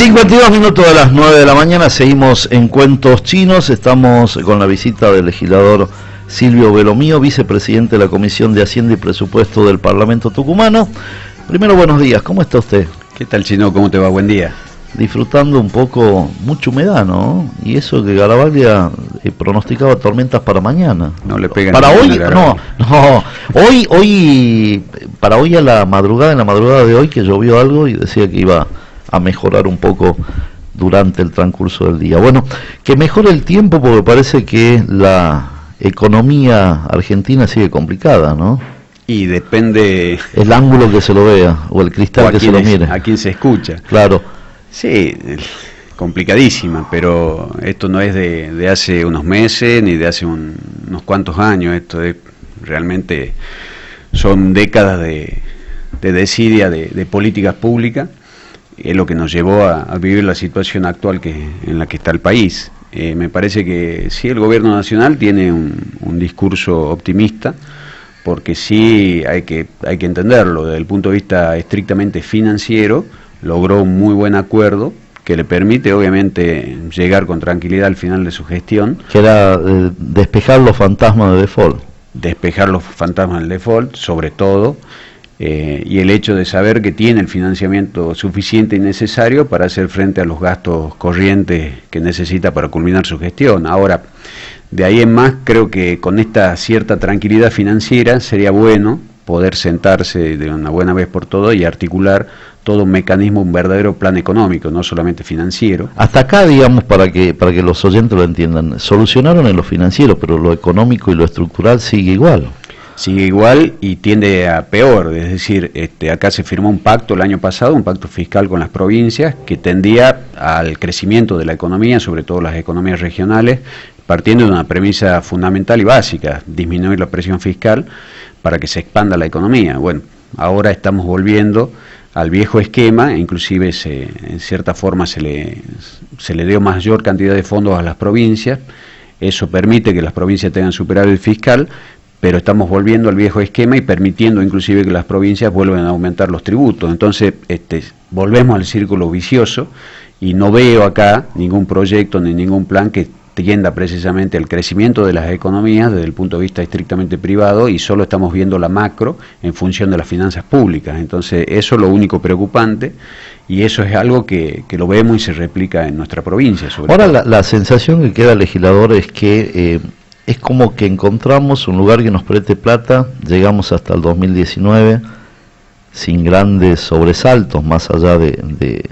52 minutos de las 9 de la mañana, seguimos en Cuentos Chinos, estamos con la visita del legislador Silvio Belomío, vicepresidente de la Comisión de Hacienda y Presupuesto del Parlamento tucumano. Primero, buenos días, ¿cómo está usted? ¿Qué tal, Chino? ¿Cómo te va? Buen día. Disfrutando un poco, mucha humedad, ¿no? Y eso que Garabaglia pronosticaba tormentas para mañana. No le pegan. Para hoy, no, para hoy en la madrugada de hoy que llovió algo y decía que iba a mejorar un poco durante el transcurso del día. Bueno, que mejore el tiempo porque parece que la economía argentina sigue complicada, ¿no? Y depende el ángulo que se lo vea o el cristal que se lo mire. A quién se escucha. Claro. Sí, complicadísima, pero esto no es de hace unos meses ni de hace unos cuantos años. Esto es realmente son décadas de desidia de políticas públicas. Es lo que nos llevó a vivir la situación actual en la que está el país. Me parece que sí, el gobierno nacional tiene un discurso optimista, porque sí hay que entenderlo, desde el punto de vista estrictamente financiero, logró un muy buen acuerdo que le permite obviamente llegar con tranquilidad al final de su gestión. Que era despejar los fantasmas de default. Despejar los fantasmas del default, sobre todo. Y el hecho de saber que tiene el financiamiento suficiente y necesario para hacer frente a los gastos corrientes que necesita para culminar su gestión. Ahora, de ahí en más, creo que con esta cierta tranquilidad financiera sería bueno poder sentarse de una buena vez por todas y articular todo un mecanismo, un verdadero plan económico, no solamente financiero. Hasta acá, digamos, para que los oyentes lo entiendan, solucionaron en lo financiero, pero lo económico y lo estructural sigue igual. Sigue igual y tiende a peor, es decir, acá se firmó un pacto el año pasado, un pacto fiscal con las provincias que tendía al crecimiento de la economía, sobre todo las economías regionales, partiendo de una premisa fundamental y básica, disminuir la presión fiscal para que se expanda la economía. Bueno, ahora estamos volviendo al viejo esquema, inclusive en cierta forma se le dio mayor cantidad de fondos a las provincias, eso permite que las provincias tengan superávit fiscal, pero estamos volviendo al viejo esquema y permitiendo inclusive que las provincias vuelvan a aumentar los tributos. Entonces volvemos al círculo vicioso y no veo acá ningún proyecto ni ningún plan que tienda precisamente al crecimiento de las economías desde el punto de vista estrictamente privado, y solo estamos viendo la macro en función de las finanzas públicas. Entonces eso es lo único preocupante, y eso es algo que lo vemos y se replica en nuestra provincia. Ahora la sensación que queda, legislador, es que es como que encontramos un lugar que nos preste plata, llegamos hasta el 2019 sin grandes sobresaltos, más allá de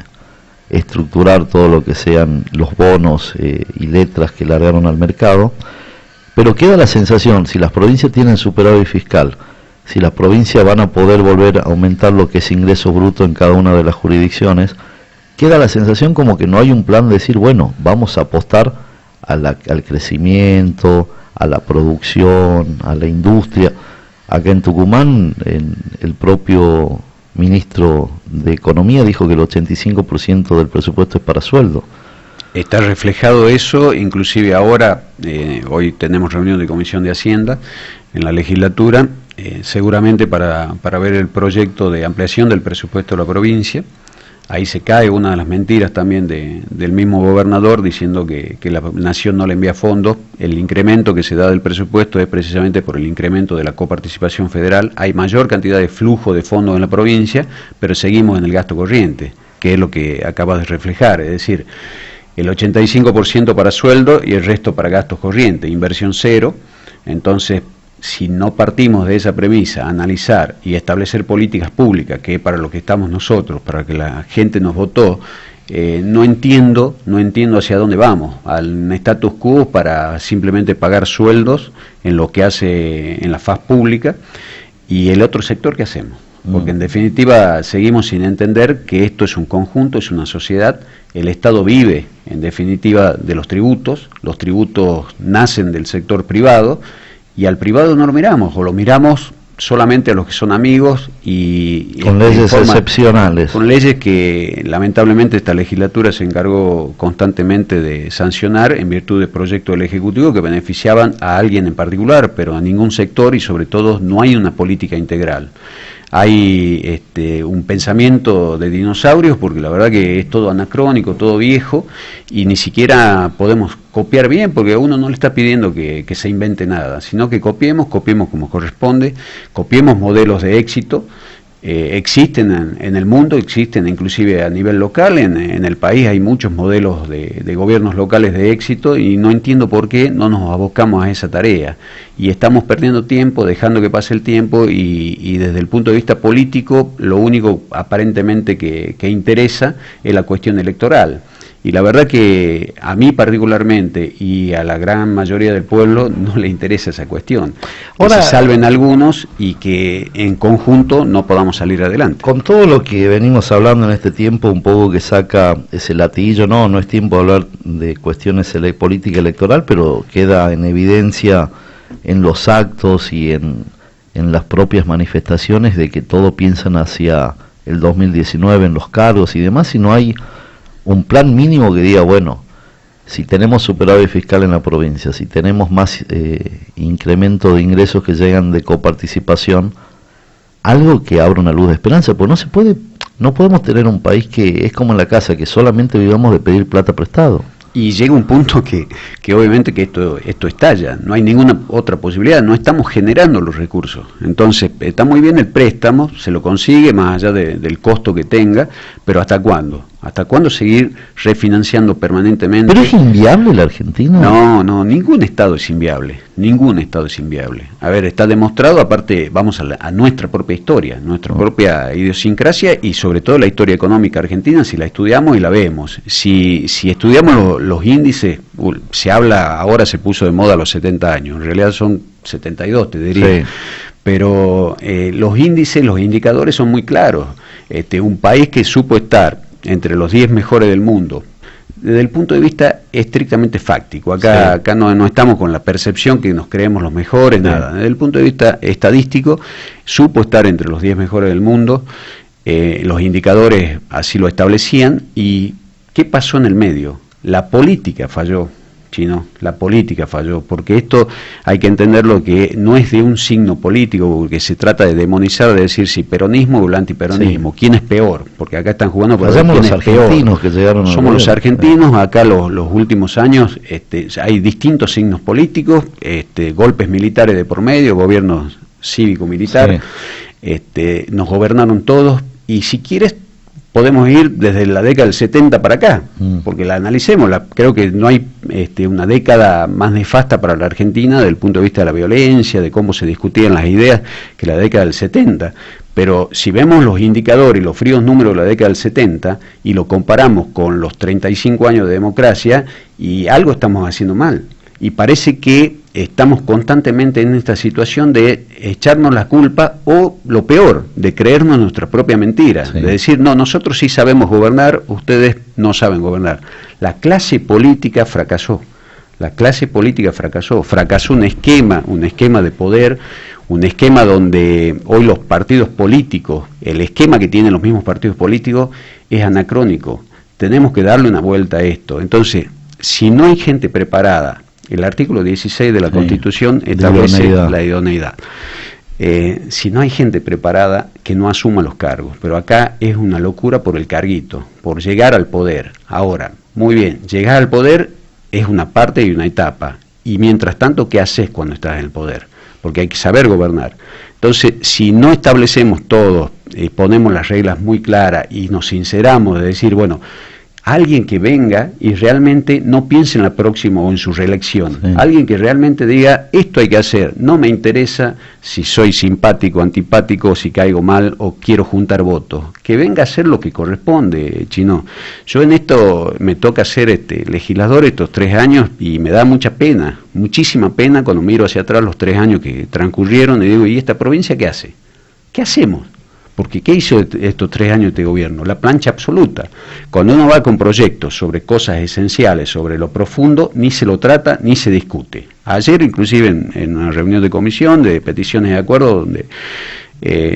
estructurar todo lo que sean los bonos y letras que largaron al mercado, pero queda la sensación, si las provincias tienen superávit fiscal, si las provincias van a poder volver a aumentar lo que es ingreso bruto en cada una de las jurisdicciones, queda la sensación como que no hay un plan de decir, bueno, vamos a apostar al crecimiento, a la producción, a la industria. Acá en Tucumán, el propio ministro de Economía dijo que el 85% del presupuesto es para sueldo. Está reflejado eso, inclusive ahora, hoy tenemos reunión de Comisión de Hacienda en la legislatura, seguramente para ver el proyecto de ampliación del presupuesto de la provincia. Ahí se cae una de las mentiras también del mismo gobernador, diciendo que la nación no le envía fondos. El incremento que se da del presupuesto es precisamente por el incremento de la coparticipación federal. Hay mayor cantidad de flujo de fondos en la provincia, pero seguimos en el gasto corriente, que es lo que acabas de reflejar, es decir, el 85% para sueldo y el resto para gastos corrientes, inversión cero. Entonces, si no partimos de esa premisa, analizar y establecer políticas públicas, que es para lo que estamos nosotros, para que la gente nos votó, no entiendo hacia dónde vamos, al status quo para simplemente pagar sueldos en lo que hace en la faz pública, y el otro sector, ¿qué hacemos? Porque en definitiva seguimos sin entender que esto es un conjunto, es una sociedad. El Estado vive en definitiva de los tributos nacen del sector privado, y al privado no lo miramos, o lo miramos solamente a los que son amigos y con leyes excepcionales, con leyes que lamentablemente esta legislatura se encargó constantemente de sancionar en virtud de proyectos del Ejecutivo que beneficiaban a alguien en particular, pero a ningún sector, y sobre todo no hay una política integral. hay un pensamiento de dinosaurios, porque la verdad que es todo anacrónico, todo viejo, y ni siquiera podemos copiar bien, porque a uno no le está pidiendo que se invente nada, sino que copiemos como corresponde, copiemos modelos de éxito. Existen en el mundo, existen inclusive a nivel local, en el país hay muchos modelos de gobiernos locales de éxito, y no entiendo por qué no nos abocamos a esa tarea, y estamos perdiendo tiempo, dejando que pase el tiempo, y desde el punto de vista político lo único aparentemente que interesa es la cuestión electoral. Y la verdad que a mí particularmente y a la gran mayoría del pueblo no le interesa esa cuestión. Ahora, que se salven algunos y que en conjunto no podamos salir adelante. Con todo lo que venimos hablando en este tiempo, un poco que saca ese latiguillo, no es tiempo de hablar de cuestiones de política electoral, pero queda en evidencia en los actos y en las propias manifestaciones de que todo piensan hacia el 2019 en los cargos y demás, y no hay un plan mínimo que diga, bueno, si tenemos superávit fiscal en la provincia, si tenemos más incremento de ingresos que llegan de coparticipación, algo que abra una luz de esperanza, pues no podemos tener un país que es como en la casa, que solamente vivamos de pedir plata prestado. Y llega un punto que obviamente que esto estalla, no hay ninguna otra posibilidad, no estamos generando los recursos. Entonces, está muy bien el préstamo, se lo consigue más allá del costo que tenga, pero ¿hasta cuándo? ¿Hasta cuándo seguir refinanciando permanentemente? ¿Pero es inviable la Argentina? No, ningún Estado es inviable, ningún Estado es inviable. A ver, está demostrado, aparte, vamos a nuestra propia historia, nuestra propia idiosincrasia, y sobre todo la historia económica argentina, si la estudiamos y la vemos. Si estudiamos los índices, se habla, ahora se puso de moda los 70 años, en realidad son 72, te diría. Sí. Pero los índices, los indicadores son muy claros. Un país que supo estar entre los 10 mejores del mundo, desde el punto de vista estrictamente fáctico, acá no estamos con la percepción que nos creemos los mejores, nada, desde el punto de vista estadístico, supo estar entre los 10 mejores del mundo, los indicadores así lo establecían. ¿Y qué pasó en el medio? La política falló, Chino, la política falló, porque esto hay que entenderlo que no es de un signo político, porque se trata de demonizar, de decir si peronismo o el antiperonismo, quién es peor, porque acá están jugando por quién los es argentinos peor. Que llegaron Somos los argentinos, acá los últimos años hay distintos signos políticos, golpes militares de por medio, gobiernos cívico-militar, nos gobernaron todos, y si quieres podemos ir desde la década del 70 para acá, porque la analicemos, creo que no hay una década más nefasta para la Argentina desde el punto de vista de la violencia, de cómo se discutían las ideas, que la década del 70. Pero si vemos los indicadores y los fríos números de la década del 70 y lo comparamos con los 35 años de democracia, y algo estamos haciendo mal. Y parece que estamos constantemente en esta situación de echarnos la culpa, o lo peor, de creernos nuestra propia mentira, de decir, no, nosotros sí sabemos gobernar, ustedes no saben gobernar. La clase política fracasó, fracasó un esquema de poder, un esquema donde hoy los partidos políticos, el esquema que tienen los mismos partidos políticos es anacrónico. Tenemos que darle una vuelta a esto. Entonces, si no hay gente preparada, el artículo 16 de la Constitución establece la idoneidad. Si no hay gente preparada, que no asuma los cargos. Pero acá es una locura por el carguito, por llegar al poder. Ahora, muy bien, llegar al poder es una parte y una etapa. Y mientras tanto, ¿qué haces cuando estás en el poder? Porque hay que saber gobernar. Entonces, si no establecemos todos, ponemos las reglas muy claras y nos sinceramos de decir, bueno, alguien que venga y realmente no piense en la próxima o en su reelección, alguien que realmente diga, esto hay que hacer, no me interesa si soy simpático, antipático, si caigo mal o quiero juntar votos, que venga a hacer lo que corresponde, Chino. Yo en esto me toca ser legislador estos 3 años y me da mucha pena, muchísima pena cuando miro hacia atrás los 3 años que transcurrieron y digo, ¿y esta provincia qué hace? ¿Qué hacemos? Porque ¿qué hizo estos 3 años este gobierno? La plancha absoluta. Cuando uno va con proyectos sobre cosas esenciales, sobre lo profundo, ni se lo trata ni se discute. Ayer, inclusive, en una reunión de comisión de peticiones de acuerdo, donde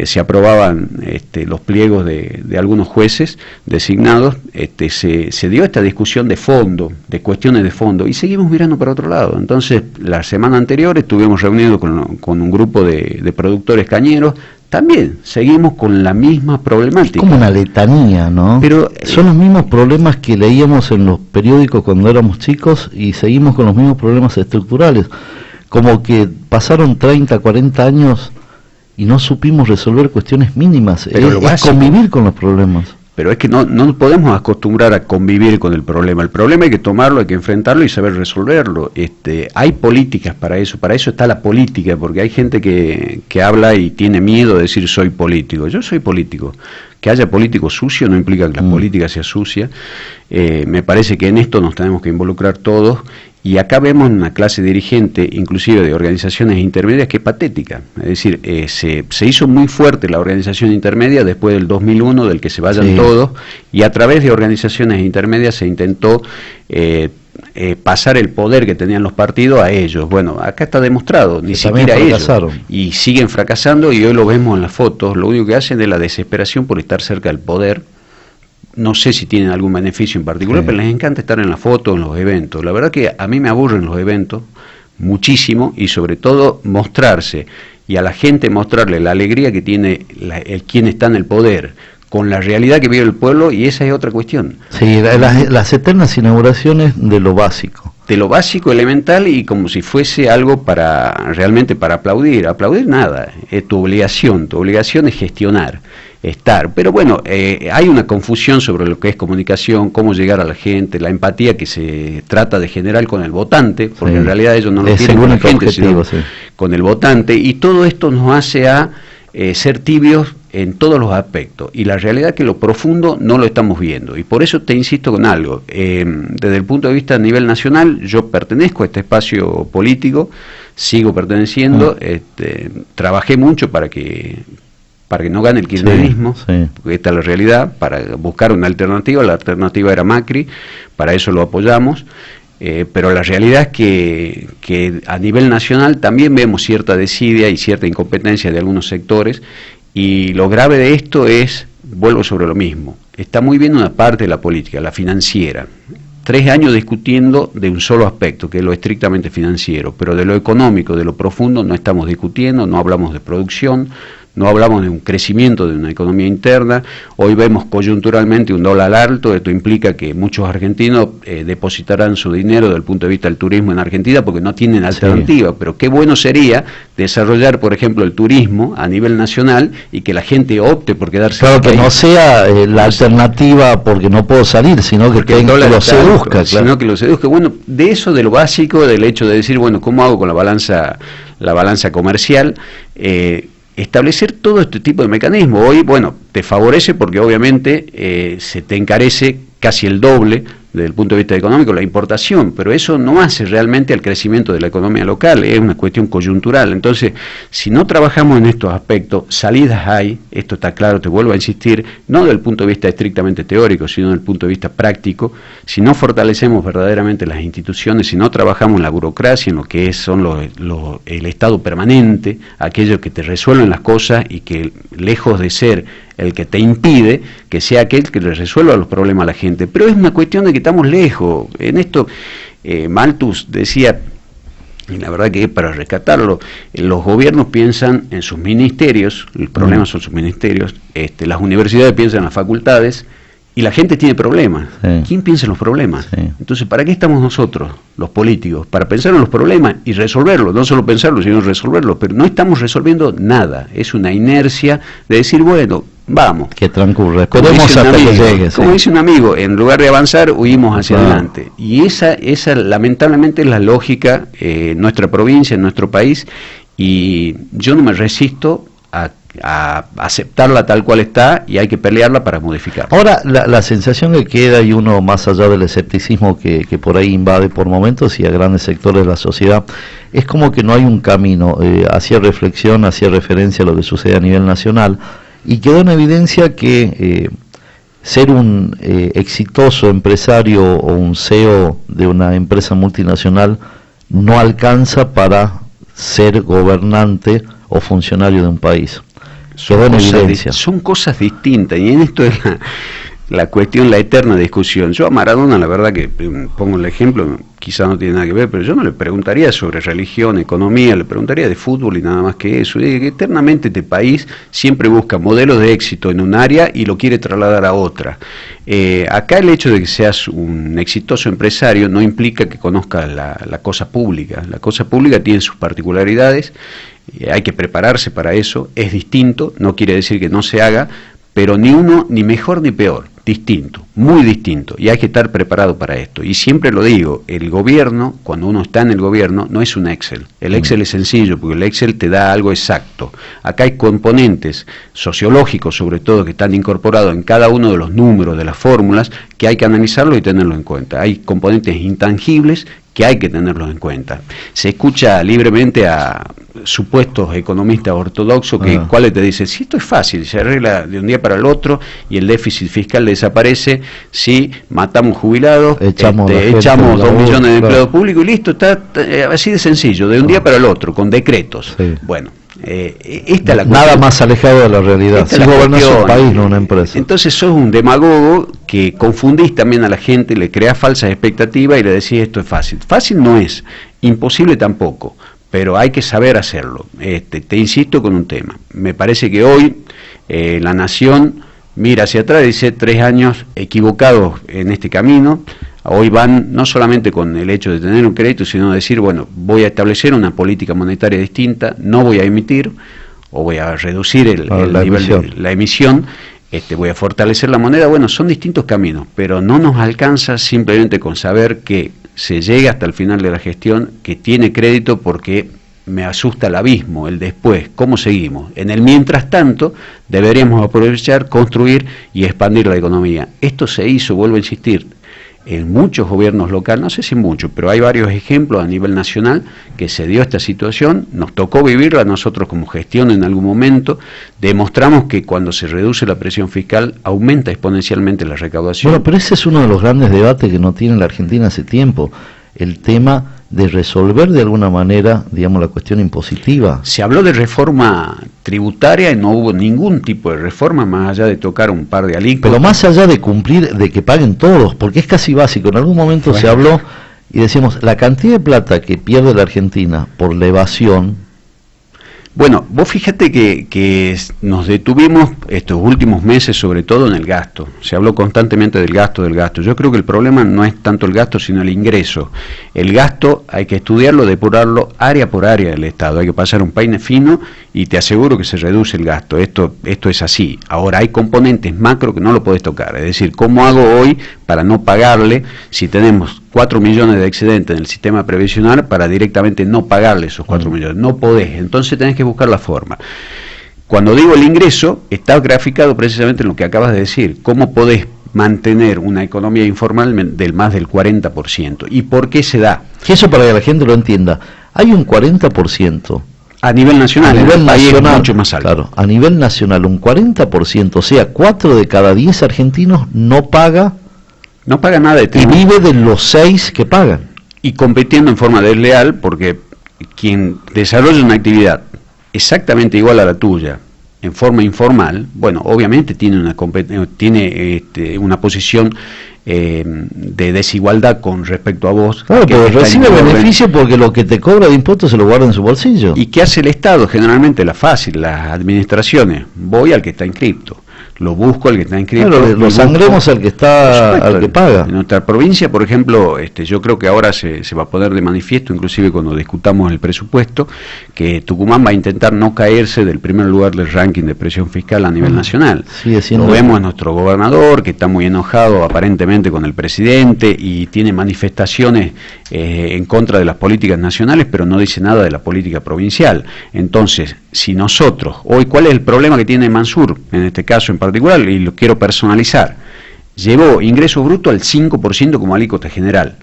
se aprobaban los pliegos de algunos jueces designados, se dio esta discusión de fondo, de cuestiones de fondo, y seguimos mirando para otro lado. Entonces, la semana anterior estuvimos reunidos con un grupo de productores cañeros, también seguimos con la misma problemática. Es como una letanía, ¿no? Pero son los mismos problemas que leíamos en los periódicos cuando éramos chicos y seguimos con los mismos problemas estructurales. Como que pasaron 30, 40 años y no supimos resolver cuestiones mínimas. Es convivir con los problemas. Pero es que no nos podemos acostumbrar a convivir con el problema. El problema hay que tomarlo, hay que enfrentarlo y saber resolverlo. Hay políticas para eso está la política, porque hay gente que habla y tiene miedo de decir soy político. Yo soy político. Que haya político sucio no implica que la política sea sucia. Me parece que en esto nos tenemos que involucrar todos. Y acá vemos una clase dirigente, inclusive de organizaciones intermedias, que es patética. Es decir, se hizo muy fuerte la organización intermedia después del 2001, del que se vayan todos, y a través de organizaciones intermedias se intentó pasar el poder que tenían los partidos a ellos. Bueno, acá está demostrado, ni siquiera ellos. Y siguen fracasando, y hoy lo vemos en las fotos. Lo único que hacen es la desesperación por estar cerca del poder. No sé si tienen algún beneficio en particular, pero les encanta estar en la foto, en los eventos. La verdad que a mí me aburren los eventos muchísimo, y sobre todo mostrarse, y a la gente mostrarle la alegría que tiene quien está en el poder, con la realidad que vive el pueblo, y esa es otra cuestión. Sí, las eternas inauguraciones de lo básico. De lo básico, elemental, y como si fuese algo realmente para aplaudir. Aplaudir nada, es tu obligación es gestionar. Pero bueno, hay una confusión sobre lo que es comunicación, cómo llegar a la gente, la empatía que se trata de generar con el votante, porque en realidad ellos no lo quieren con la gente, sino con el votante, y todo esto nos hace a ser tibios en todos los aspectos, y la realidad es que lo profundo no lo estamos viendo, y por eso te insisto con algo. Desde el punto de vista a nivel nacional, yo pertenezco a este espacio político, sigo perteneciendo, trabajé mucho para que no gane el kirchnerismo, porque esta es la realidad, para buscar una alternativa. La alternativa era Macri, para eso lo apoyamos, pero la realidad es que a nivel nacional también vemos cierta desidia y cierta incompetencia de algunos sectores, y lo grave de esto es, vuelvo sobre lo mismo, está muy bien una parte de la política, la financiera. 3 años discutiendo de un solo aspecto, que es lo estrictamente financiero, pero de lo económico, de lo profundo, no estamos discutiendo, no hablamos de producción, no hablamos de un crecimiento de una economía interna. Hoy vemos coyunturalmente un dólar alto. Esto implica que muchos argentinos depositarán su dinero desde el punto de vista del turismo en Argentina porque no tienen alternativa, pero qué bueno sería desarrollar, por ejemplo, el turismo a nivel nacional y que la gente opte por quedarse en el país. Que no sea la alternativa porque no puedo salir, sino que lo seduzca. Sino que lo seduzca. Bueno, de eso, de lo básico, del hecho de decir, bueno, ¿cómo hago con la balanza comercial? Establecer todo este tipo de mecanismos. Hoy, bueno, te favorece porque obviamente se te encarece casi el doble desde el punto de vista económico la importación, pero eso no hace realmente al crecimiento de la economía local, es una cuestión coyuntural. Entonces, si no trabajamos en estos aspectos, salidas hay, esto está claro, te vuelvo a insistir, no desde el punto de vista estrictamente teórico, sino desde el punto de vista práctico. Si no fortalecemos verdaderamente las instituciones, si no trabajamos en la burocracia, en lo que son el Estado permanente, aquellos que te resuelven las cosas y que, lejos de ser el que te impide, que sea aquel que le resuelva los problemas a la gente. Pero es una cuestión de que estamos lejos. En esto, Malthus decía, y la verdad que es para rescatarlo, los gobiernos piensan en sus ministerios, el problema son sus ministerios, las universidades piensan en las facultades, y la gente tiene problemas. ¿Quién piensa en los problemas? Entonces, ¿para qué estamos nosotros, los políticos? Para pensar en los problemas y resolverlos, no solo pensarlos, sino resolverlos, pero no estamos resolviendo nada. Es una inercia de decir, bueno, vamos. Que transcurre. Podemos hasta que llegue. Como dice un amigo, en lugar de avanzar, huimos hacia adelante. Y esa lamentablemente es la lógica en nuestra provincia, en nuestro país, y yo no me resisto a aceptarla tal cual está, y hay que pelearla para modificarla. Ahora, la sensación que queda, y uno más allá del escepticismo que por ahí invade por momentos y a grandes sectores de la sociedad, es como que no hay un camino. Hacía reflexión, hacía referencia a lo que sucede a nivel nacional, y quedó en evidencia que ser un exitoso empresario o un CEO de una empresa multinacional no alcanza para ser gobernante o funcionario de un país. Son cosas distintas, y en esto es la cuestión, la eterna discusión. Yo a Maradona, la verdad que pongo el ejemplo, quizás no tiene nada que ver, pero yo no le preguntaría sobre religión, economía, le preguntaría de fútbol y nada más que eso. Y que eternamente este país siempre busca modelos de éxito en un área y lo quiere trasladar a otra. Acá el hecho de que seas un exitoso empresario no implica que conozcas la cosa pública. La cosa pública tiene sus particularidades, hay que prepararse para eso, es distinto, no quiere decir que no se haga, pero ni uno ni mejor ni peor, distinto, muy distinto, y hay que estar preparado para esto. Y siempre lo digo, el gobierno, cuando uno está en el gobierno, no es un Excel. El Excel es sencillo, porque el Excel te da algo exacto. Acá hay componentes sociológicos, sobre todo, que están incorporados en cada uno de los números, de las fórmulas, que hay que analizarlo y tenerlo en cuenta. Hay componentes intangibles que hay que tenerlos en cuenta. Se escucha libremente a supuestos economistas ortodoxos cuáles te dicen, si esto es fácil, se arregla de un día para el otro y el déficit fiscal desaparece si matamos jubilados, echamos 2 millones de empleados públicos y listo, está así de sencillo, de un día para el otro, con decretos. Sí. Bueno, esta es la nada más alejado de la realidad. Si gobiernas un país, no una empresa. Entonces sos un demagogo que confundís también a la gente, le creás falsas expectativas y le decís esto es fácil. Fácil no es, imposible tampoco, pero hay que saber hacerlo. Te insisto con un tema. Me parece que hoy la nación mira hacia atrás y dice 3 años equivocados en este camino. Hoy van no solamente con el hecho de tener un crédito, sino decir, bueno, voy a establecer una política monetaria distinta, no voy a emitir, o voy a reducir el nivel de la emisión, voy a fortalecer la moneda. Bueno, son distintos caminos, pero no nos alcanza simplemente con saber que se llega hasta el final de la gestión, que tiene crédito, porque me asusta el abismo, el después, ¿cómo seguimos? En el mientras tanto, deberíamos aprovechar, construir y expandir la economía. Esto se hizo, vuelvo a insistir, en muchos gobiernos locales, no sé si muchos, pero hay varios ejemplos a nivel nacional que se dio esta situación, nos tocó vivirla nosotros como gestión en algún momento, demostramos que cuando se reduce la presión fiscal aumenta exponencialmente la recaudación. Bueno, pero ese es uno de los grandes debates que no tiene la Argentina hace tiempo, el tema de resolver de alguna manera, digamos, la cuestión impositiva. Se habló de reforma tributaria y no hubo ningún tipo de reforma más allá de tocar un par de alícuotas. Pero más allá de cumplir, de que paguen todos, porque es casi básico. En algún momento se habló y decimos, la cantidad de plata que pierde la Argentina por la evasión. Bueno, vos fíjate que nos detuvimos estos últimos meses sobre todo en el gasto. Se habló constantemente del gasto. Yo creo que el problema no es tanto el gasto, sino el ingreso. El gasto hay que estudiarlo, depurarlo área por área del Estado. Hay que pasar un peine fino y te aseguro que se reduce el gasto. Esto es así. Ahora hay componentes macro que no lo podés tocar. Es decir, ¿cómo hago hoy para no pagarle si tenemos 4 millones de excedentes en el sistema previsional para directamente no pagarle esos 4 millones? No podés, entonces tenés que buscar la forma. Cuando digo el ingreso, está graficado precisamente en lo que acabas de decir. ¿Cómo podés mantener una economía informal del más del 40%? ¿Y por qué se da? Que eso para que la gente lo entienda. Hay un 40%. A nivel nacional, el país es mucho más alto. Claro, a nivel nacional, un 40%, o sea, 4 de cada 10 argentinos no paga nada de tributo. Y vive de los 6 que pagan. Y compitiendo en forma desleal, porque quien desarrolla una actividad exactamente igual a la tuya, en forma informal, bueno, obviamente tiene una posición de desigualdad con respecto a vos. Claro, pero recibe beneficio porque lo que te cobra de impuestos se lo guarda en su bolsillo. ¿Y qué hace el Estado? Generalmente las administraciones. Voy al que está inscripto. Lo busco al que está inscrito. Claro, lo sangremos al que está, al que paga. En nuestra provincia, por ejemplo, yo creo que ahora se va a poner de manifiesto, inclusive cuando discutamos el presupuesto, que Tucumán va a intentar no caerse del primer lugar del ranking de presión fiscal a nivel nacional. Lo vemos a nuestro gobernador, que está muy enojado aparentemente con el presidente y tiene manifestaciones en contra de las políticas nacionales, pero no dice nada de la política provincial. Entonces, si nosotros, hoy, ¿cuál es el problema que tiene Mansur, en este caso en particular, y lo quiero personalizar? Llevó ingreso bruto al 5% como alícuota general.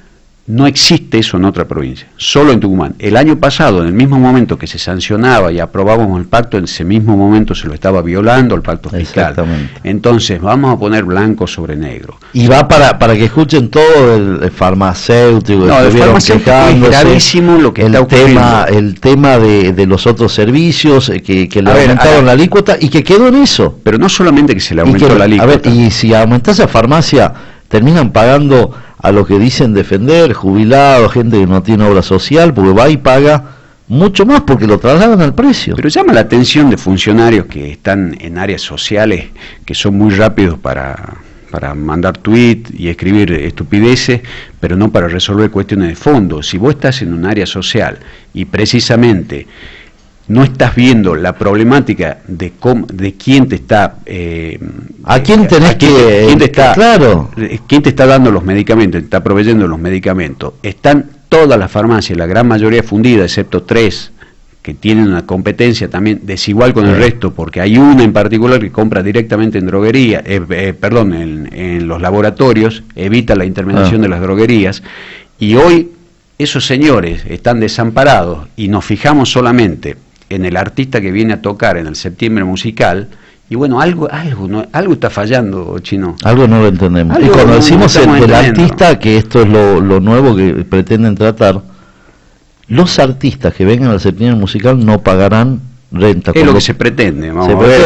No existe eso en otra provincia, solo en Tucumán. El año pasado, en el mismo momento que se sancionaba y aprobábamos el pacto, en ese mismo momento se lo estaba violando el pacto fiscal. Entonces, vamos a poner blanco sobre negro. Y va para que escuchen todo el farmacéutico. No, el farmacéutico es gravísimo lo que está ocurriendo. El tema de los otros servicios, que le aumentaron la alícuota y que quedó en eso. Pero no solamente que se le aumentó la alícuota. A ver, y si aumentás a farmacia, terminan pagando a lo que dicen defender, jubilados, gente que no tiene obra social, porque va y paga mucho más porque lo trasladan al precio. Pero llama la atención de funcionarios que están en áreas sociales, que son muy rápidos para mandar tweet y escribir estupideces, pero no para resolver cuestiones de fondo. Si vos estás en un área social y precisamente no estás viendo la problemática de quién te está a quién tenés quién te está, claro, quién te está dando los medicamentos, te está proveyendo los medicamentos. Están todas las farmacias, la gran mayoría fundidas, excepto 3 que tienen una competencia también desigual con el resto, porque hay una en particular que compra directamente en droguería, en los laboratorios, evita la intermediación de las droguerías, y hoy esos señores están desamparados y nos fijamos solamente en el artista que viene a tocar en el septiembre musical, y bueno, algo está fallando, Chino. Algo no lo entendemos. Y cuando decimos el artista, que esto es lo nuevo que pretenden tratar, los artistas que vengan al septiembre musical no pagarán renta. Es lo que se pretende,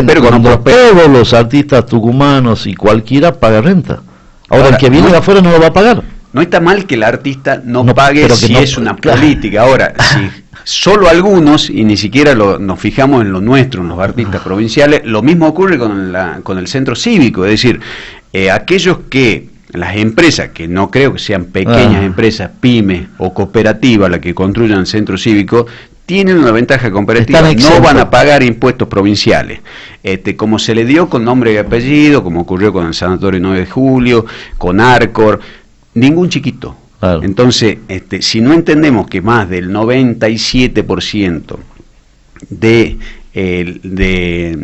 pero cuando todos los artistas tucumanos y cualquiera paga renta. Ahora el que viene de afuera no lo va a pagar. No está mal que el artista no pague si es una política. Ahora, si solo algunos, y ni siquiera nos fijamos en lo nuestro, en los artistas provinciales, lo mismo ocurre con el centro cívico, es decir, aquellos que las empresas, que no creo que sean pequeñas empresas, pymes o cooperativas las que construyan el centro cívico, tienen una ventaja comparativa, no van a pagar impuestos provinciales, como se le dio con nombre y apellido, como ocurrió con el Sanatorio 9 de Julio, con Arcor, ningún chiquito. Claro. Entonces, si no entendemos que más del 97% le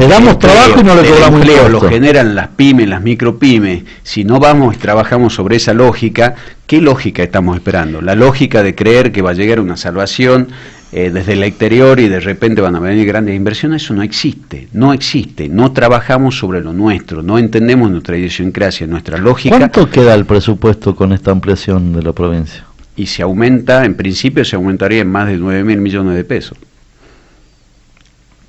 damos trabajo y no le cobramos empleo, lo generan las pymes, las micropymes. Si no vamos y trabajamos sobre esa lógica, ¿qué lógica estamos esperando? La lógica de creer que va a llegar una salvación desde el exterior y de repente van a venir grandes inversiones, eso no existe, no trabajamos sobre lo nuestro, no entendemos nuestra idiosincrasia, nuestra lógica. ¿Cuánto queda el presupuesto con esta ampliación de la provincia? Y se aumenta, en principio se aumentaría en más de 9.000 millones de pesos.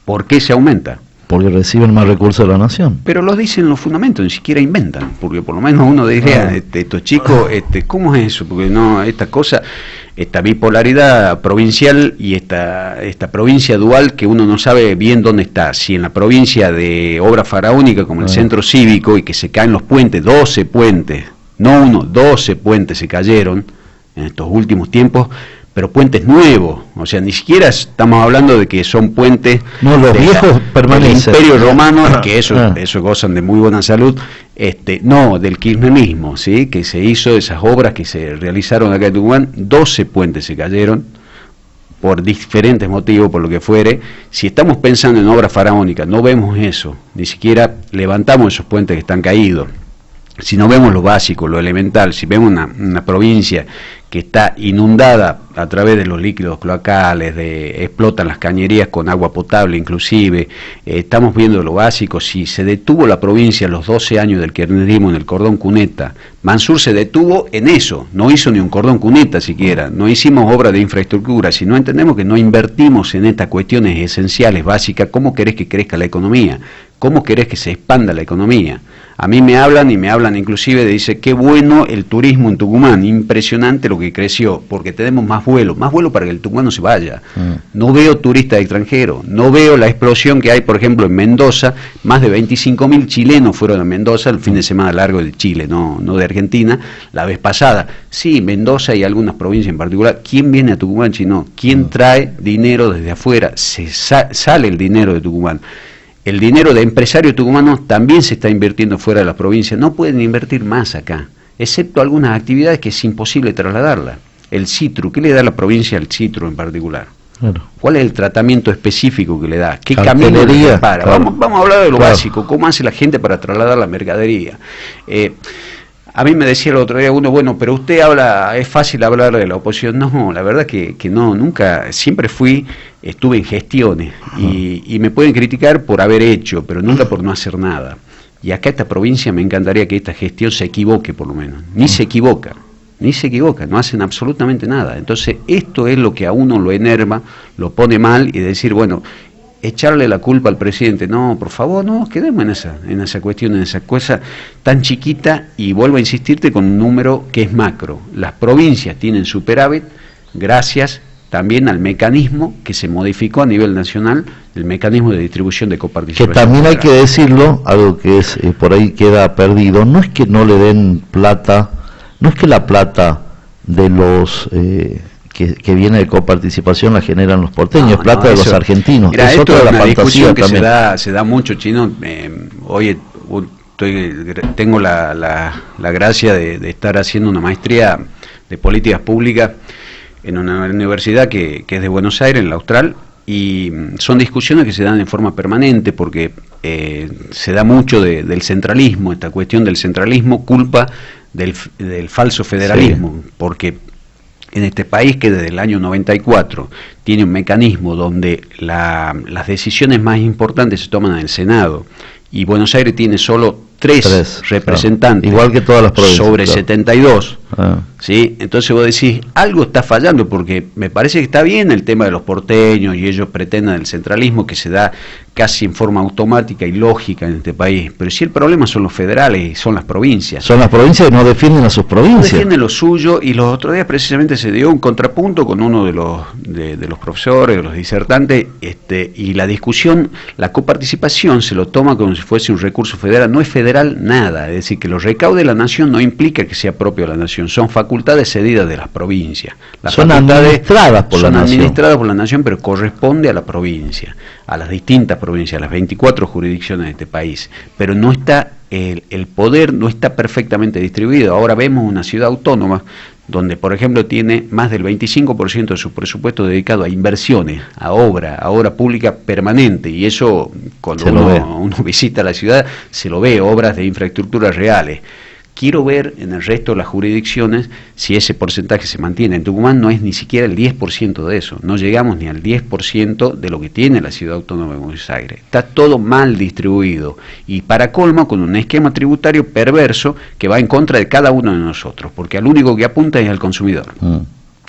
¿Por qué se aumenta? Porque reciben más recursos de la nación. Pero lo dicen los fundamentos, ni siquiera inventan, porque por lo menos uno diría, estos chicos, ¿cómo es eso? Porque no, esta cosa, esta bipolaridad provincial y esta provincia dual que uno no sabe bien dónde está, si en la provincia de obra faraónica como el centro cívico y que se caen los puentes, 12 puentes, no uno, 12 puentes se cayeron en estos últimos tiempos, pero puentes nuevos, o sea, ni siquiera estamos hablando de que son puentes los viejos permanecen. Del Imperio Romano, que eso gozan de muy buena salud, no, del kirchnerismo, ¿sí? Que se hizo esas obras que se realizaron acá en Tucumán, 12 puentes se cayeron, por diferentes motivos, por lo que fuere. Si estamos pensando en obras faraónicas, no vemos eso, ni siquiera levantamos esos puentes que están caídos. Si no vemos lo básico, lo elemental, si vemos una provincia que está inundada a través de los líquidos cloacales, explotan las cañerías con agua potable inclusive, estamos viendo lo básico. Si se detuvo la provincia los 12 años del kirchnerismo en el cordón cuneta, Mansur se detuvo en eso, no hizo ni un cordón cuneta siquiera, no hicimos obras de infraestructura. Si no entendemos que no invertimos en estas cuestiones esenciales, básicas, ¿cómo querés que crezca la economía? ¿Cómo querés que se expanda la economía? A mí me hablan inclusive, dice, qué bueno el turismo en Tucumán, impresionante lo que creció, porque tenemos más vuelos para que el tucumano se vaya. No veo turistas extranjeros, no veo la explosión que hay, por ejemplo, en Mendoza, más de 25.000 chilenos fueron a Mendoza el fin de semana largo de Chile, no de Argentina, la vez pasada. Sí, Mendoza y algunas provincias en particular. ¿Quién viene a Tucumán, Chino? ¿Quién trae dinero desde afuera? Sale el dinero de Tucumán. El dinero de empresarios tucumanos también se está invirtiendo fuera de las provincias. No pueden invertir más acá, excepto algunas actividades que es imposible trasladarla. El citru, ¿qué le da la provincia al citru en particular? Claro. ¿Cuál es el tratamiento específico que le da? ¿Qué camino le prepara? Claro. Vamos a hablar de lo básico. ¿Cómo hace la gente para trasladar la mercadería? A mí me decía el otro día uno, bueno, pero usted habla, es fácil hablar de la oposición. No, la verdad que no, nunca, siempre estuve en gestiones y me pueden criticar por haber hecho, pero nunca por no hacer nada. Y acá esta provincia me encantaría que esta gestión se equivoque por lo menos. Ni se equivoca, no hacen absolutamente nada. Entonces esto es lo que a uno lo enerva, lo pone mal y decir, bueno, echarle la culpa al presidente. No, por favor, no, quedemos en esa cuestión, en esa cosa tan chiquita, y vuelvo a insistirte con un número que es macro. Las provincias tienen superávit gracias también al mecanismo que se modificó a nivel nacional, el mecanismo de distribución de coparticipación. Que también hay que decirlo, algo que es por ahí queda perdido, no es que no le den plata, no es que la plata de los que viene de coparticipación la generan los porteños, plata de los argentinos. Mira, es esto otra es de una la discusión que también. se da mucho, Chino. Hoy tengo la gracia de estar haciendo una maestría de políticas públicas en una universidad que es de Buenos Aires, en la Austral, y son discusiones que se dan en forma permanente porque se da mucho del centralismo, esta cuestión del centralismo culpa del falso federalismo, sí. Porque en este país, que desde el año 94 tiene un mecanismo donde las decisiones más importantes se toman en el Senado, y Buenos Aires tiene solo tres representantes, igual que todas las provincias, sobre 72, ¿sí? Entonces vos decís, algo está fallando, porque me parece que está bien el tema de los porteños, y ellos pretenden el centralismo que se da casi en forma automática y lógica en este país, pero si el problema son los federales y son las provincias. Son las provincias que no defienden a sus provincias. No defienden lo suyo, y los otros días precisamente se dio un contrapunto con uno de los profesores, de los disertantes, y la discusión, la coparticipación se lo toma como si fuese un recurso federal. No es federal nada, es decir, que lo recaude la nación no implica que sea propio de la nación, son facultades cedidas de las provincias. Son administradas por la nación. Son administradas por la nación, pero corresponde a la provincia, a las distintas provincias, a las 24 jurisdicciones de este país, pero no está el poder no está perfectamente distribuido. Ahora vemos una ciudad autónoma donde, por ejemplo, tiene más del 25% de su presupuesto dedicado a inversiones, a obra pública permanente, y eso cuando uno visita la ciudad se lo ve, obras de infraestructura reales. Quiero ver en el resto de las jurisdicciones si ese porcentaje se mantiene. En Tucumán no es ni siquiera el 10% de eso, no llegamos ni al 10% de lo que tiene la Ciudad Autónoma de Buenos Aires. Está todo mal distribuido, y para colmo con un esquema tributario perverso que va en contra de cada uno de nosotros, porque al único que apunta es al consumidor.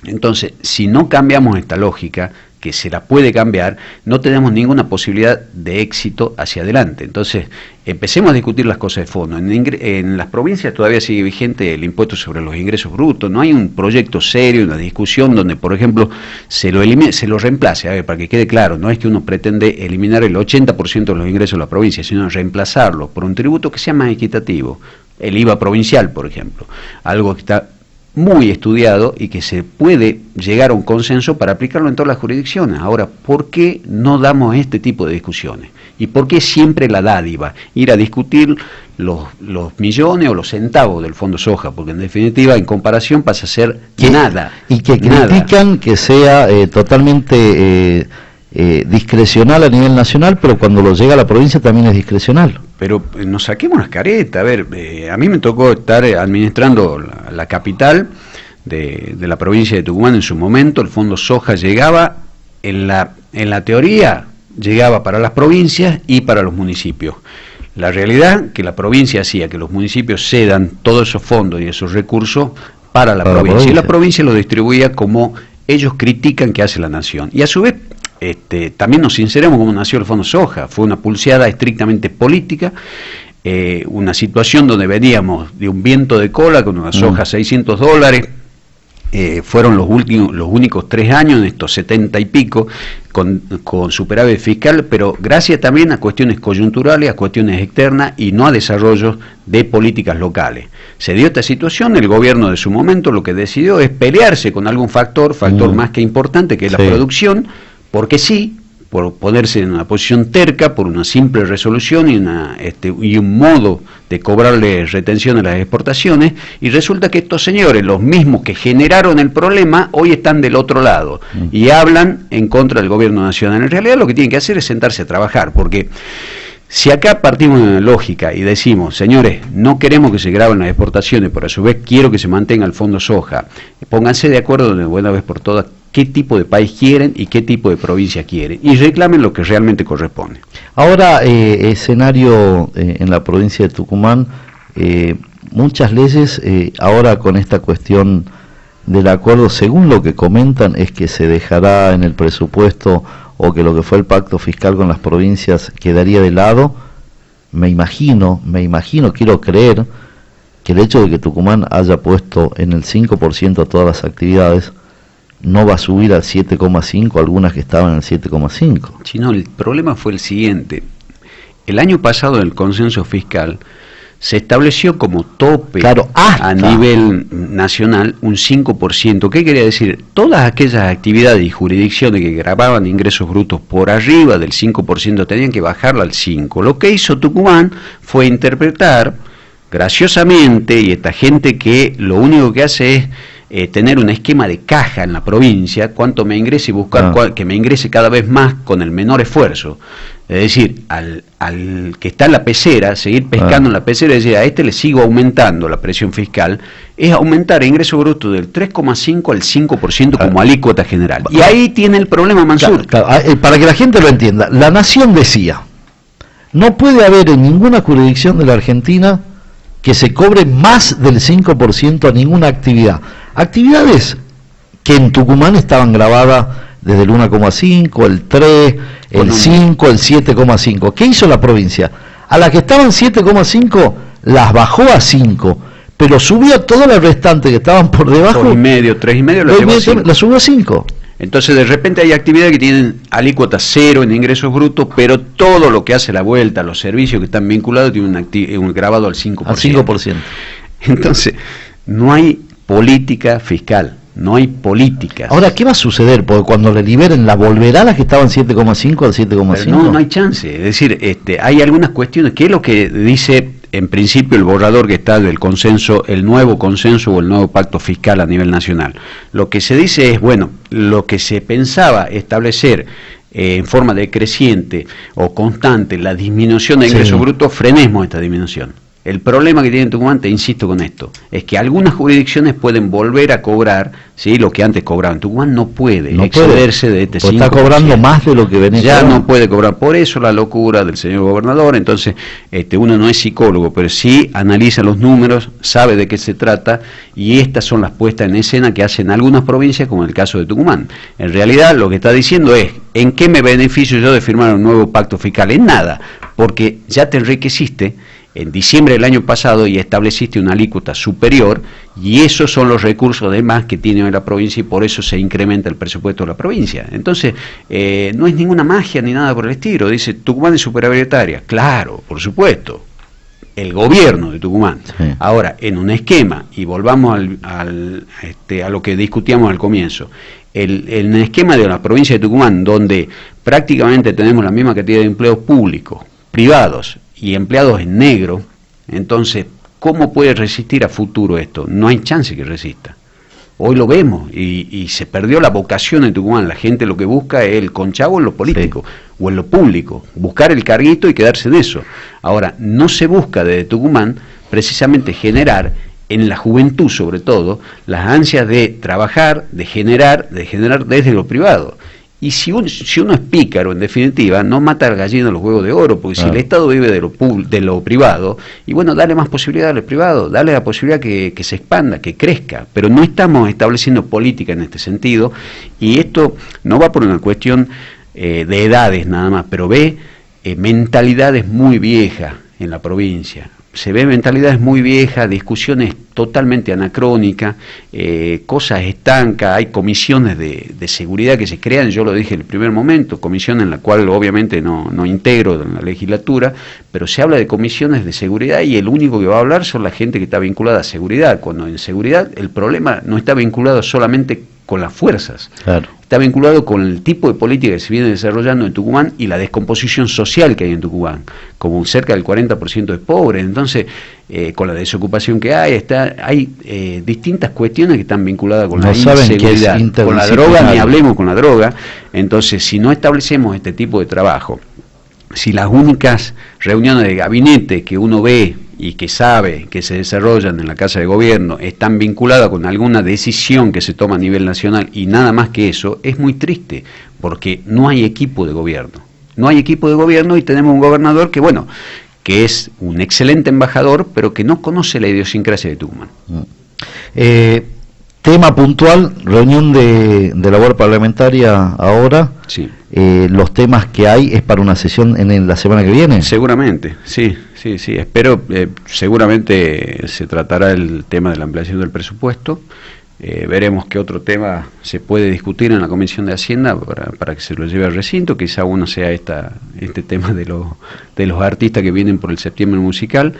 Entonces, si no cambiamos esta lógica, que se la puede cambiar, no tenemos ninguna posibilidad de éxito hacia adelante. Entonces, empecemos a discutir las cosas de fondo. En las provincias todavía sigue vigente el impuesto sobre los ingresos brutos, no hay un proyecto serio, una discusión donde, por ejemplo, se lo reemplace. A ver, para que quede claro, no es que uno pretende eliminar el 80% de los ingresos de la provincia, sino reemplazarlo por un tributo que sea más equitativo. El IVA provincial, por ejemplo, algo que está muy estudiado y que se puede llegar a un consenso para aplicarlo en todas las jurisdicciones. Ahora, ¿por qué no damos este tipo de discusiones? ¿Y por qué siempre la dádiva? Ir a discutir los millones o los centavos del Fondo Soja, porque en definitiva, en comparación, pasa a ser nada. Y que critican que sea totalmente discrecional a nivel nacional, pero cuando lo llega a la provincia también es discrecional. Pero nos saquemos las caretas. A ver, a mí me tocó estar administrando la capital de la provincia de Tucumán en su momento. El Fondo Soja llegaba, en la teoría, llegaba para las provincias y para los municipios. La realidad que la provincia hacía que los municipios cedan todos esos fondos y esos recursos para la provincia. Y la provincia lo distribuía como ellos critican que hace la nación. Y a su vez, también nos sinceramos cómo nació el Fondo Soja. Fue una pulseada estrictamente política, una situación donde veníamos de un viento de cola con una soja a $600, fueron los únicos 3 años, en estos 70 y pico, con superávit fiscal, pero gracias también a cuestiones coyunturales, a cuestiones externas y no a desarrollos de políticas locales. Se dio esta situación, el gobierno de su momento lo que decidió es pelearse con algún factor más que importante, que es la producción, porque sí, por ponerse en una posición terca, por una simple resolución y un modo de cobrarle retención a las exportaciones, y resulta que estos señores, los mismos que generaron el problema, hoy están del otro lado y hablan en contra del gobierno nacional. En realidad lo que tienen que hacer es sentarse a trabajar, porque si acá partimos de una lógica y decimos, señores, no queremos que se graben las exportaciones, pero a su vez quiero que se mantenga el Fondo Soja, pónganse de acuerdo de buena vez por todas qué tipo de país quieren y qué tipo de provincia quieren, y reclamen lo que realmente corresponde. Ahora, escenario en la provincia de Tucumán, muchas leyes, ahora con esta cuestión del acuerdo, según lo que comentan, es que se dejará en el presupuesto o que lo que fue el pacto fiscal con las provincias quedaría de lado, me imagino, quiero creer que el hecho de que Tucumán haya puesto en el 5% todas las actividades no va a subir al 7,5, algunas que estaban en el 7,5. Chino, el problema fue el siguiente. El año pasado en el consenso fiscal se estableció como tope, claro, a nivel nacional un 5%. ¿Qué quería decir? Todas aquellas actividades y jurisdicciones que grababan ingresos brutos por arriba del 5% tenían que bajarla al 5%. Lo que hizo Tucumán fue interpretar graciosamente, y esta gente que lo único que hace es tener un esquema de caja en la provincia, cuánto me ingrese y buscar que me ingrese cada vez más con el menor esfuerzo. Es decir, al que está en la pecera, seguir pescando en la pecera y decir, a este le sigo aumentando la presión fiscal, es aumentar el ingreso bruto del 3,5 al 5% como alícuota general. Y ahí tiene el problema, Mansur. Para que la gente lo entienda, la Nación decía, no puede haber en ninguna jurisdicción de la Argentina que se cobre más del 5% a ninguna actividad. Actividades que en Tucumán estaban grabadas desde el 1,5, el 3, el 5, el 7,5. ¿Qué hizo la provincia? A las que estaban 7,5 las bajó a 5, pero subió todas las restantes que estaban por debajo. 3,5, la subió a 5. Entonces de repente hay actividades que tienen alícuota 0 en ingresos brutos, pero todo lo que hace la vuelta, los servicios que están vinculados, tiene un grabado al 5%. Al 5%. Entonces, no hay política fiscal, no hay políticas. Ahora, ¿qué va a suceder? Porque cuando le liberen, ¿la volverá a las que estaban 7,5 al 7,5? No hay chance. Es decir, hay algunas cuestiones. ¿Qué es lo que dice en principio el borrador que está del consenso, el nuevo consenso o el nuevo pacto fiscal a nivel nacional? Lo que se dice es, bueno, lo que se pensaba establecer en forma decreciente o constante la disminución de ingresos brutos, frenemos esta disminución. El problema que tiene Tucumán, te insisto con esto, es que algunas jurisdicciones pueden volver a cobrar, ¿sí?, lo que antes cobraban. Tucumán no puede excederse de este 5%. Está cobrando más de lo que venía. Ya no puede cobrar. Por eso la locura del señor gobernador. Entonces, uno no es psicólogo, pero sí analiza los números, sabe de qué se trata, y estas son las puestas en escena que hacen algunas provincias, como en el caso de Tucumán. En realidad, lo que está diciendo es, ¿en qué me beneficio yo de firmar un nuevo pacto fiscal? En nada, porque ya te enriqueciste en diciembre del año pasado y estableciste una alícuota superior, y esos son los recursos de más que tiene hoy la provincia, y por eso se incrementa el presupuesto de la provincia. Entonces, no es ninguna magia ni nada por el estilo. Dice, Tucumán es superavitaria. Claro, por supuesto, el gobierno de Tucumán. Sí. Ahora, en un esquema, y volvamos a lo que discutíamos al comienzo, el esquema de la provincia de Tucumán, donde prácticamente tenemos la misma cantidad de empleos públicos, privados y empleados en negro, entonces, ¿cómo puede resistir a futuro esto? No hay chance que resista. Hoy lo vemos, y se perdió la vocación en Tucumán. La gente lo que busca es el conchavo en lo político, o en lo público, buscar el carguito y quedarse en eso. Ahora, no se busca desde Tucumán precisamente generar, en la juventud sobre todo, las ansias de trabajar, de generar desde lo privado. Y si uno es pícaro, en definitiva, no mata al gallino los huevos de oro, porque si el Estado vive de lo privado, y bueno, dale más posibilidades al privado, dale la posibilidad que se expanda, que crezca, pero no estamos estableciendo política en este sentido, y esto no va por una cuestión de edades nada más, pero ve mentalidades muy viejas en la provincia. Se ve mentalidades muy viejas, discusiones totalmente anacrónicas, cosas estancas. Hay comisiones de seguridad que se crean, yo lo dije en el primer momento, comisión en la cual obviamente no integro en la legislatura, pero se habla de comisiones de seguridad y el único que va a hablar son la gente que está vinculada a seguridad, cuando en seguridad el problema no está vinculado solamente con las fuerzas, claro, está vinculado con el tipo de política que se viene desarrollando en Tucumán y la descomposición social que hay en Tucumán, como cerca del 40% de pobres. Entonces, con la desocupación que hay distintas cuestiones que están vinculadas con la inseguridad, con la droga, ni hablemos con la droga. Entonces, si no establecemos este tipo de trabajo, si las únicas reuniones de gabinete que uno ve y que sabe que se desarrollan en la Casa de Gobierno están vinculadas con alguna decisión que se toma a nivel nacional y nada más que eso, es muy triste, porque no hay equipo de gobierno. No hay equipo de gobierno y tenemos un gobernador que, bueno, que es un excelente embajador, pero que no conoce la idiosincrasia de Tucumán. Tema puntual, reunión de labor parlamentaria ahora. Sí. los temas que hay es para una sesión en la semana que viene. Seguramente, sí. Espero, seguramente se tratará el tema de la ampliación del presupuesto. Veremos qué otro tema se puede discutir en la Comisión de Hacienda para que se lo lleve al recinto. Quizá uno sea este tema de los artistas que vienen por el septiembre musical.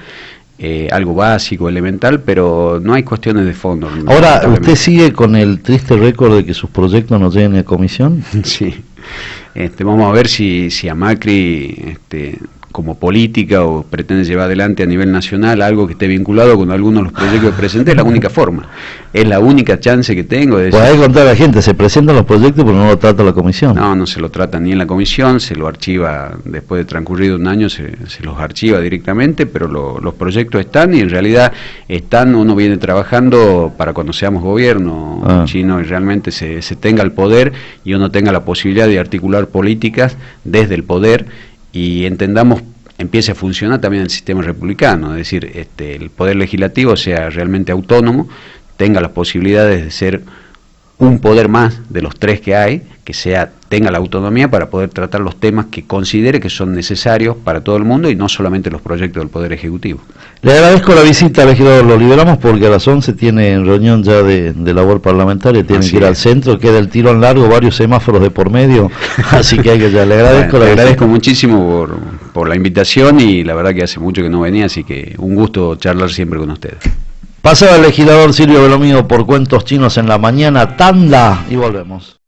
Algo básico, elemental, pero no hay cuestiones de fondo. Ahora, ¿usted sigue con el triste récord de que sus proyectos no lleguen a comisión? Sí. Vamos a ver si a Macri como política o pretende llevar adelante a nivel nacional algo que esté vinculado con algunos de los proyectos que presenté. Es la única forma, es la única chance que tengo de decir. Pues hay que contar a la gente, se presentan los proyectos pero no lo trata la comisión. No se lo trata ni en la comisión, se lo archiva después de transcurrido un año, se los archiva directamente, pero los proyectos están y en realidad uno viene trabajando para cuando seamos gobierno chino y realmente se tenga el poder y uno tenga la posibilidad de articular políticas desde el poder y entendamos, empiece a funcionar también el sistema republicano, es decir, el poder legislativo sea realmente autónomo, tenga las posibilidades de ser un poder más de los tres que hay, que tenga la autonomía para poder tratar los temas que considere que son necesarios para todo el mundo y no solamente los proyectos del Poder Ejecutivo. Le agradezco la visita, legislador. Lo liberamos porque a las 11 tiene reunión ya de labor parlamentaria, tiene que ir al centro, queda el tirón largo, varios semáforos de por medio, así que hay que ya le agradezco. Bueno, le agradezco muchísimo por la invitación y la verdad que hace mucho que no venía, así que un gusto charlar siempre con ustedes. Pasaba el legislador Silvio Belomino por Cuentos Chinos en la Mañana, tanda y volvemos.